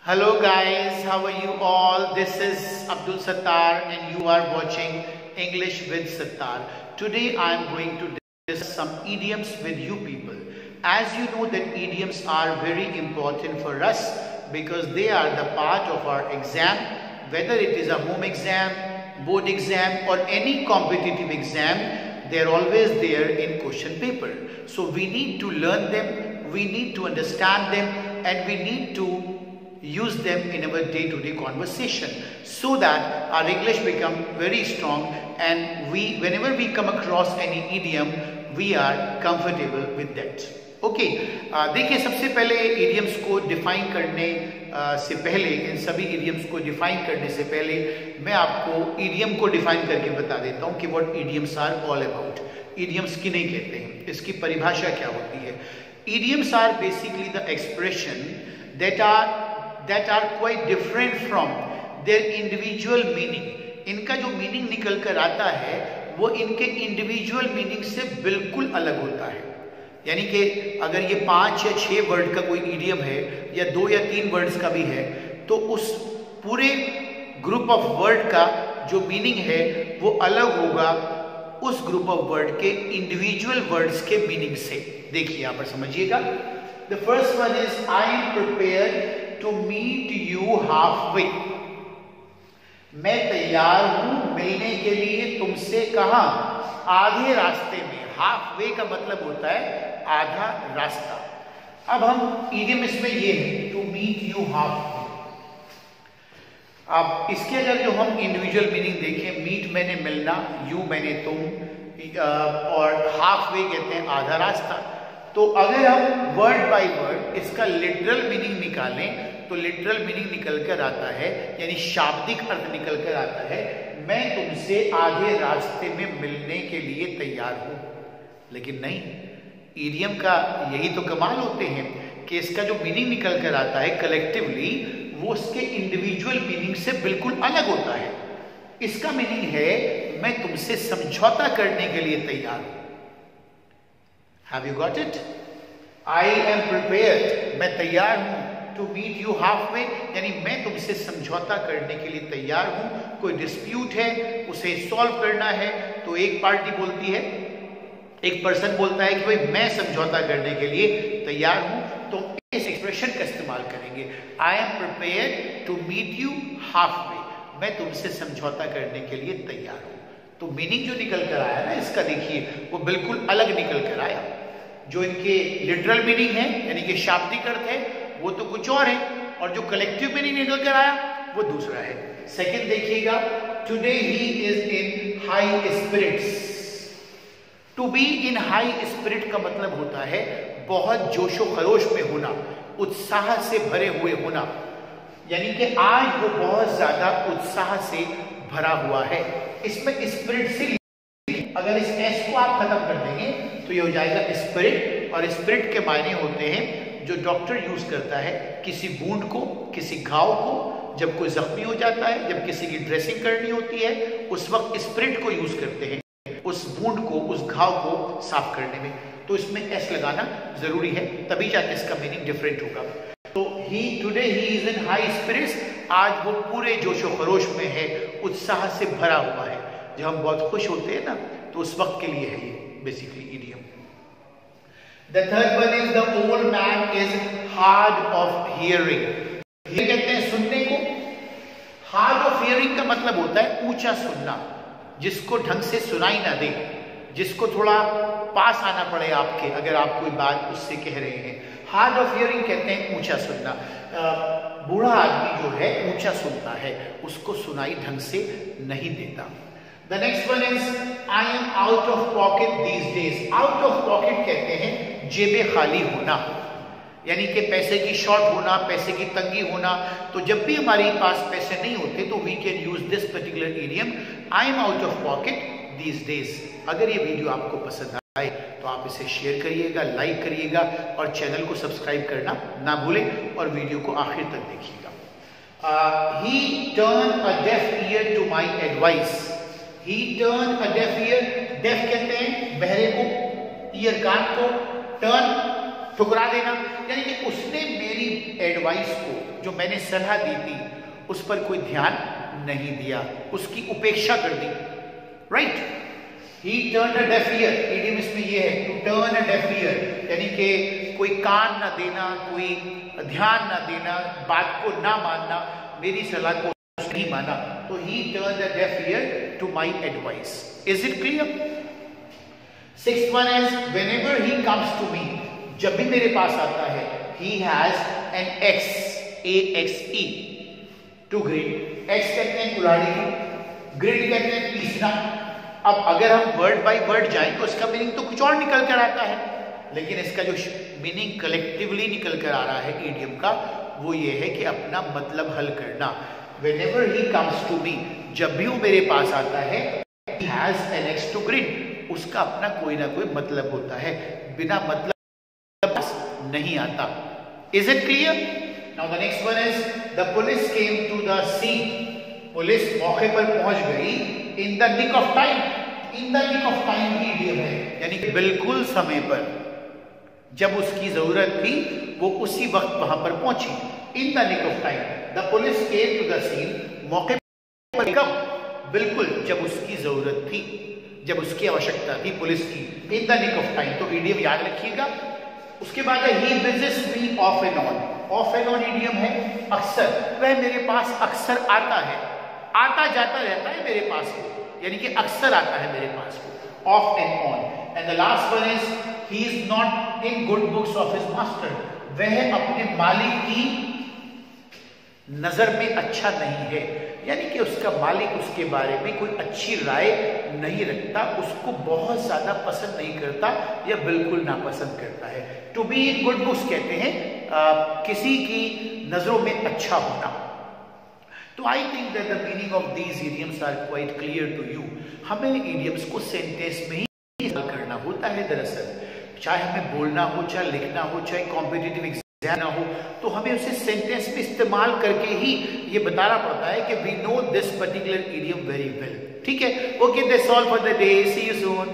Hello guys, how are you all? This is Abdul Sattar and you are watching English with Sattar. Today I am going to discuss some idioms with you people. As you know that idioms are very important for us because they are the part of our exam, whether it is a home exam, board exam or any competitive exam, they are always there in question paper. So we need to learn them, we need to understand them and we need to use them in our day-to-day conversation so that our English become very strong and whenever we come across any idiom we are comfortable with that. Okay देखिए, सबसे पहले idioms को define करने से पहले, इन सभी idioms को define करने से पहले मैं आपको इडियम को डिफाइन करके बता देता हूँ कि what idioms are all about. Idioms किन्हें कहते हैं, इसकी परिभाषा क्या होती है. Idioms are basically the expression that are quite different from their individual meaning. इनका जो मीनिंग निकल कर आता है वो इनके इंडिविजुअल मीनिंग से बिल्कुल अलग होता है. यानी कि अगर ये 5 या 6 वर्ड का कोई इडियम है या 2 या 3 वर्ड्स का भी है तो उस पूरे ग्रुप ऑफ वर्ड का जो मीनिंग है वो अलग होगा उस ग्रुप ऑफ वर्ड के इंडिविजुअल वर्ड्स के मीनिंग से. देखिए यहाँ पर समझिएगा. The first one is I am prepared to meet you half way. मैं तैयार हूं मिलने के लिए तुमसे कहां, आधे रास्ते में. हाफ वे का मतलब होता है आधा रास्ता. अब हम इडियम इसमें ये है to meet you half way. अब इसके अगर जो हम इंडिविजुअल मीनिंग देखें, मीट मैंने मिलना, यू मैंने तुम और हाफ वे कहते हैं आधा रास्ता. तो अगर हम वर्ड बाय वर्ड इसका लिटरल मीनिंग निकालें तो लिटरल मीनिंग निकल कर आता है, यानी शाब्दिक अर्थ निकल कर आता है, मैं तुमसे आधे रास्ते में मिलने के लिए तैयार हूं. लेकिन नहीं, इडियम का यही तो कमाल होते हैं कि इसका जो मीनिंग निकल कर आता है कलेक्टिवली वो उसके इंडिविजुअल मीनिंग से बिल्कुल अलग होता है. इसका मीनिंग है मैं तुमसे समझौता करने के लिए तैयार हूं. Have you got it? I am prepared. मैं तैयार हूं. To meet you halfway, यानी मैं तुमसे समझौता करने के लिए तैयार हूं. कोई डिस्प्यूट है, उसे सॉल्व करना है तो एक पार्टी बोलती है, एक पर्सन बोलता है कि भाई मैं समझौता करने के लिए तैयार हूं, तो इस एक्सप्रेशन का इस्तेमाल करेंगे. I am prepared to meet you halfway. मैं तुमसे समझौता करने के लिए तैयार हूं. तो मीनिंग जो निकल कर आया ना इसका, देखिए वो बिल्कुल अलग निकल कर आया. जो इनके लिटरल मीनिंग है यानी कि शाब्दिक अर्थ है वो तो कुछ और है और जो कलेक्टिव मीनिंग निकल कर आया वो दूसरा है. सेकंड देखिएगा, today he is in high spirits. To be in high spirit का मतलब होता है बहुत जोशो खरोश में होना, उत्साह से भरे हुए होना. यानी कि आज वो बहुत ज्यादा उत्साह से भरा हुआ है. इसमें स्पिरिट से अगर इस एस को आप खत्म कर देंगे तो ये हो जाएगा स्पिरिट. और स्पिरिट के मायने होते हैं जो डॉक्टर यूज करता है किसी वुंड को, किसी घाव को, जब कोई जख्मी हो जाता है, जब किसी की ड्रेसिंग करनी होती है उस वक्त स्पिरिट को यूज करते हैं उस वुंड को, उस घाव को साफ करने में. तो इसमें एस लगाना जरूरी है, तभी जाके इसका मीनिंग डिफरेंट होगा. तो today he is in high spirits, आज वो पूरे जोशो खरोश में है, उत्साह से भरा हुआ है. जब हम बहुत खुश होते हैं ना तो उस वक्त के लिए है ये basically idiom. The third one is the old man is hard of hearing. ये कहते हैं सुनने को. Hard of hearing का मतलब होता है ऊंचा सुनना, जिसको ढंग से सुनाई ना दे, जिसको थोड़ा पास आना पड़े आपके अगर आप कोई बात उससे कह रहे हैं. Hard of hearing कहते हैं ऊंचा सुनना. बूढ़ा आदमी जो है ऊंचा सुनता है, उसको सुनाई ढंग से नहीं देता. The next one is I am out of pocket these days. Out of pocket कहते हैं जेबें खाली होना, यानी कि पैसे की शॉर्ट होना, पैसे की तंगी होना. तो जब भी हमारे पास पैसे नहीं होते तो we can use this particular idiom I am out of pocket these days. अगर ये वीडियो आपको पसंद आए तो आप इसे शेयर करिएगा, लाइक करिएगा और चैनल को सब्सक्राइब करना ना भूलें और वीडियो को आखिर तक देखिएगा. He turned a deaf ear to my advice. He turned a deaf ear. Deaf कहते हैं बहरे को, ईयर कान को, टर्न ठुकरा देना, यानी कि उसने मेरी एडवाइस को, जो मैंने सलाह दी थी, उस पर कोई ध्यान नहीं दिया, उसकी उपेक्षा कर दी। Right, he turn a deaf ear, idiom इसमें ये है, to turn a deaf ear, यानी कि कोई कान ना देना, कोई ध्यान ना देना, बात को ना मानना, मेरी सलाह को नहीं माना, तो he turn a deaf ear to my advice. Is it clear? Sixth one is whenever he comes to me, जब भी मेरे पास आता है, he has an X, A-X-E, to grid. X कहते हैं कुल्हाड़ी, ग्रिड कहते हैं पीसना। अब अगर हम वर्ड बाय वर्ड जाएं तो इसका मीनिंग तो कुछ और निकल कर आता है, लेकिन इसका जो मीनिंग कलेक्टिवली निकल कर आ रहा है इडियम का, वो ये है कि अपना मतलब हल करना। Whenever he comes to me, जब भी वो मेरे पास आता है, he has an X to grid, उसका अपना कोई ना कोई मतलब होता है, बिना मतलब नहीं आता। Is it clear? Now the next one is the police came to the scene. Police मौके पर पहुंच गई in the nick of time. In the nick of time की idiom है, यानी कि बिल्कुल समय पर, जब उसकी जरूरत थी वो उसी वक्त वहां पर पहुंची। In the nick of time, the police came to the scene. मौके पर कब? बिल्कुल जब उसकी जरूरत थी, जब उसकी आवश्यकता थी पुलिस की। In the nick of time, तो idiom याद रखिएगा। उसके बाद है he visits me off and on. Off and on idiom है अक्सर, वह मेरे पास अक्सर आता है, आता जाता रहता है मेरे पास को, यानी कि अक्सर आता है मेरे पास को। Off and on. And the last one is he is not in good books of his master. वह अपने मालिक की नजर में अच्छा नहीं है, यानी कि उसका मालिक उसके बारे में कोई अच्छी राय नहीं रखता, उसको बहुत ज्यादा पसंद नहीं करता या बिल्कुल नापसंद करता है। To be in good books कहते हैं किसी की नजरों में अच्छा होना। तो I think that the meaning of these idioms are quite clear to you. हमें इडियम्स को सेंटेंस में ही करना होता है दरअसल, चाहे हमें बोलना हो, चाहे लिखना हो, चाहे कॉम्पिटिटिव एग्जाम ना हो, तो हमें उसे सेंटेंस में इस्तेमाल करके ही ये बताना पड़ता है कि we know this particular idiom very well. ठीक है, okay, that's all for the day, see you soon.